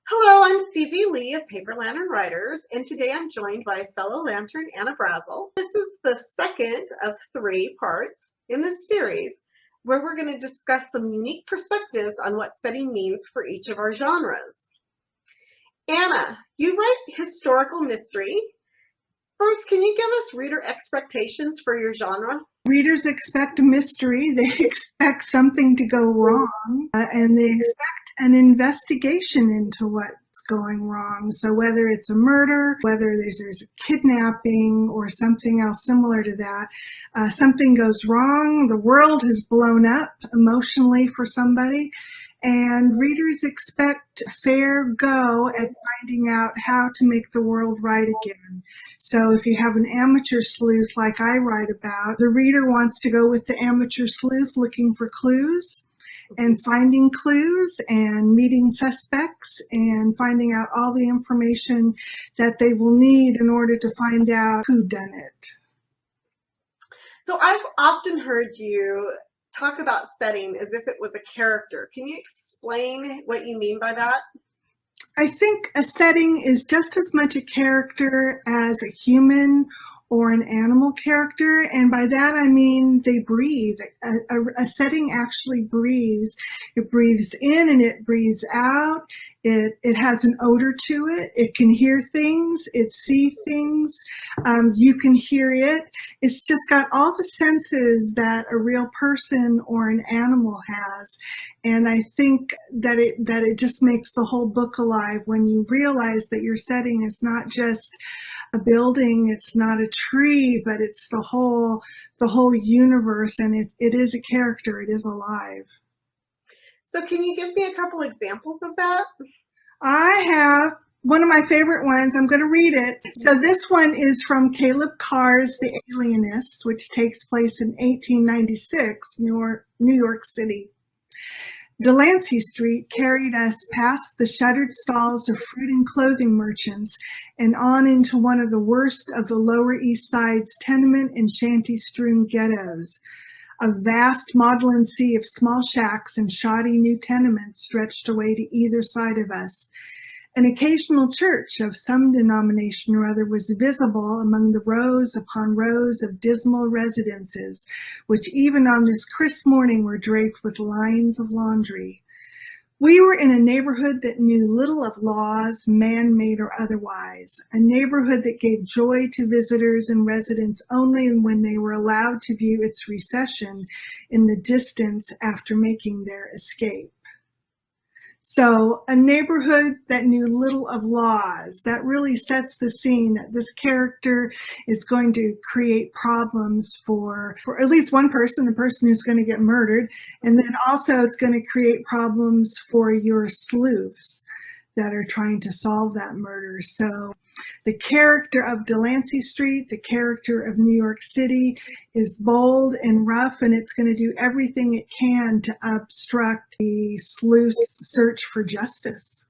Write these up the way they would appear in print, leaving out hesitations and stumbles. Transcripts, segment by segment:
Hello, I'm CV Lee of Paper Lantern Writers, and today I'm joined by fellow Lantern Anna Brazel. This is the second of three parts in this series where we're going to discuss some unique perspectives on what setting means for each of our genres. Anna, you write historical mystery. First, can you give us reader expectations for your genre? Readers expect a mystery, they expect something to go wrong, and they expect an investigation into what's going wrong. So whether it's a murder, whether there's a kidnapping or something else similar to that, something goes wrong, the world has blown up emotionally for somebody, and readers expect fair go at finding out how to make the world right again. So if you have an amateur sleuth like I write about, the reader wants to go with the amateur sleuth looking for clues and finding clues and meeting suspects and finding out all the information that they will need in order to find out who done it. So I've often heard you talk about setting as if it was a character. Can you explain what you mean by that? I think a setting is just as much a character as a human or an animal character, and by that I mean they breathe. A setting actually breathes. It breathes in and it breathes out. It has an odor to it. It can hear things. It sees things. You can hear it. It's just got all the senses that a real person or an animal has, and I think that it just makes the whole book alive when you realize that your setting is not just a building, it's not a tree, but it's the whole universe, and it is a character, it is alive. So can you give me a couple examples of that? I have one of my favorite ones. I'm going to read it. So this one is from Caleb Carr's The Alienist, which takes place in 1896, New York City. Delancey Street carried us past the shuttered stalls of fruit and clothing merchants and on into one of the worst of the Lower East Side's tenement and shanty-strewn ghettos. A vast maudlin sea of small shacks and shoddy new tenements stretched away to either side of us. An occasional church of some denomination or other was visible among the rows upon rows of dismal residences, which even on this crisp morning were draped with lines of laundry. We were in a neighborhood that knew little of laws, man-made or otherwise, a neighborhood that gave joy to visitors and residents only when they were allowed to view its recession in the distance after making their escape. So a neighborhood that knew little of laws, that really sets the scene that this character is going to create problems for at least one person, the person who's going to get murdered. And then also it's going to create problems for your sleuths that are trying to solve that murder. So the character of Delancey Street, the character of New York City, is bold and rough, and it's going to do everything it can to obstruct the sleuth's search for justice.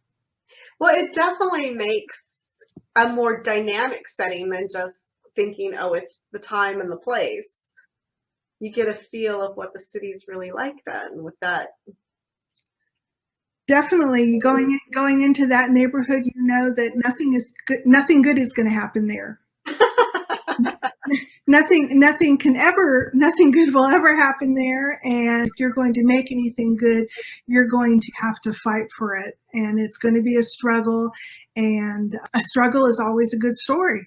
Well, it definitely makes a more dynamic setting than just thinking, oh, it's the time and the place. You get a feel of what the city's really like then with that. Definitely going into that neighborhood, you know that nothing good is going to happen there. Nothing good will ever happen there. And if you're going to make anything good, you're going to have to fight for it. And it's going to be a struggle. And a struggle is always a good story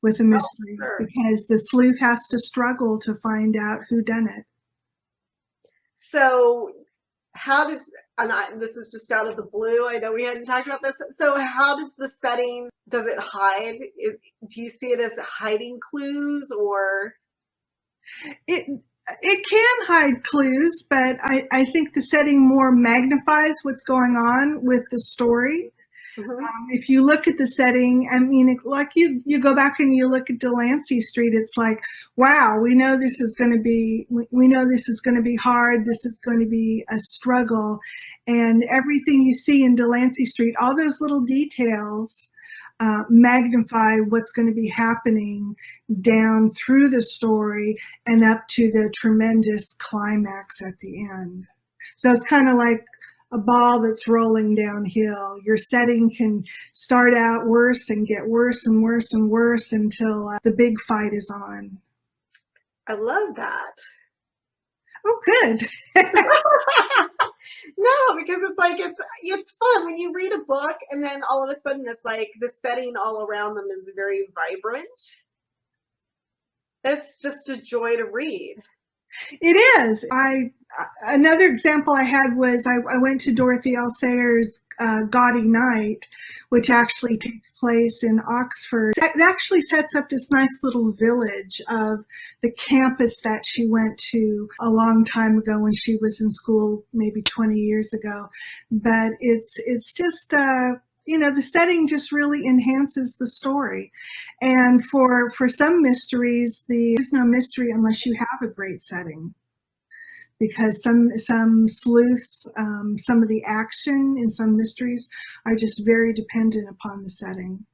with a mystery, because the sleuth has to struggle to find out who done it. So how does, and this is just out of the blue, I know we hadn't talked about this, so how does the setting, does it hide? Do you see it as hiding clues, or? It can hide clues, but I think the setting more magnifies what's going on with the story. Mm-hmm. If you look at the setting, I mean, like you go back and you look at Delancey Street, it's like, wow, we know this is going to be hard. This is going to be a struggle. And everything you see in Delancey Street, all those little details magnify what's going to be happening down through the story and up to the tremendous climax at the end. So it's kind of like a ball that's rolling downhill. Your setting can start out worse and get worse and worse and worse until the big fight is on. I love that. Oh, good. No, because it's like it's fun when you read a book and then all of a sudden it's like the setting all around them is very vibrant. It's just a joy to read. It is. Another example I had was I went to Dorothy L. Sayers' Gaudy Night, which actually takes place in Oxford. It actually sets up this nice little village of the campus that she went to a long time ago when she was in school, maybe 20 years ago. But it's just the setting just really enhances the story. And for some mysteries, there's no mystery unless you have a great setting. Because some sleuths, some of the action in some mysteries are just very dependent upon the setting.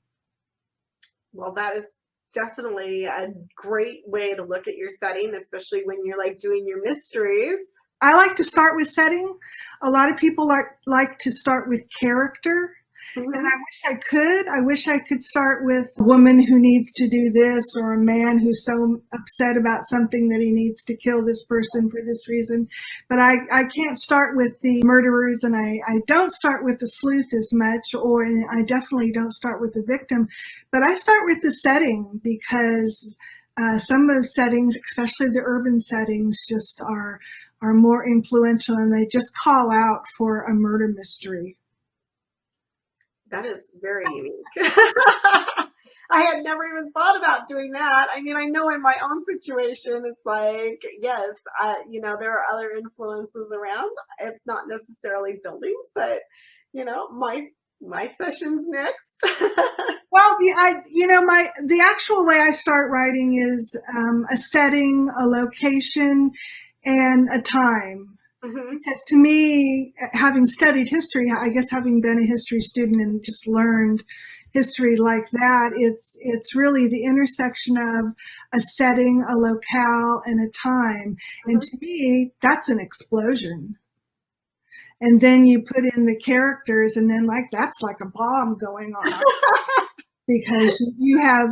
Well, that is definitely a great way to look at your setting, especially when you're like doing your mysteries. I like to start with setting. A lot of people like to start with character. Mm-hmm. And I wish I could start with a woman who needs to do this, or a man who's so upset about something that he needs to kill this person for this reason. But I can't start with the murderers, and I don't start with the sleuth as much, or I definitely don't start with the victim. But I start with the setting, because some of the settings, especially the urban settings, just are more influential, and they just call out for a murder mystery. That is very unique. I had never even thought about doing that. I mean, I know in my own situation, it's like, yes, there are other influences around. It's not necessarily buildings, but, my session's next. Well, the actual way I start writing is a setting, a location, and a time. Mm-hmm. Because to me, having studied history, I guess having been a history student and just learned history like that, it's really the intersection of a setting, a locale, and a time. Mm-hmm. And to me, that's an explosion. And then you put in the characters, and then that's like a bomb going on. Because you have,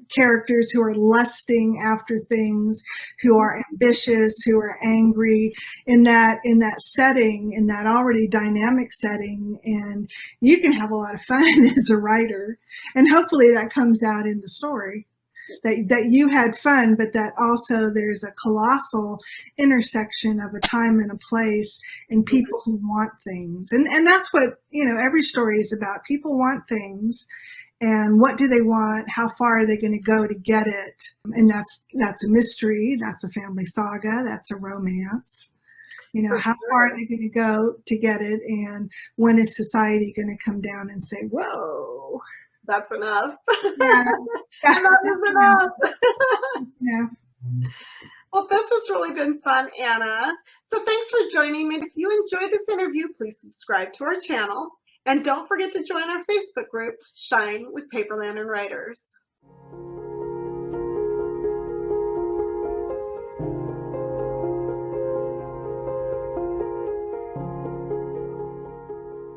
characters who are lusting after things, who are ambitious, who are angry in that setting, in that already dynamic setting. And you can have a lot of fun as a writer. And hopefully that comes out in the story. That you had fun, but that also there's a colossal intersection of a time and a place and people who want things. And that's what, every story is about. People want things. And what do they want? How far are they going to go to get it? And that's a mystery. That's a family saga. That's a romance. How far are they going to go to get it? And when is society going to come down and say, whoa, that's enough. Yeah. Enough is enough. Yeah. Well, this has really been fun, Anna. So thanks for joining me. If you enjoyed this interview, please subscribe to our channel. And don't forget to join our Facebook group, Shine with Paper Lantern Writers.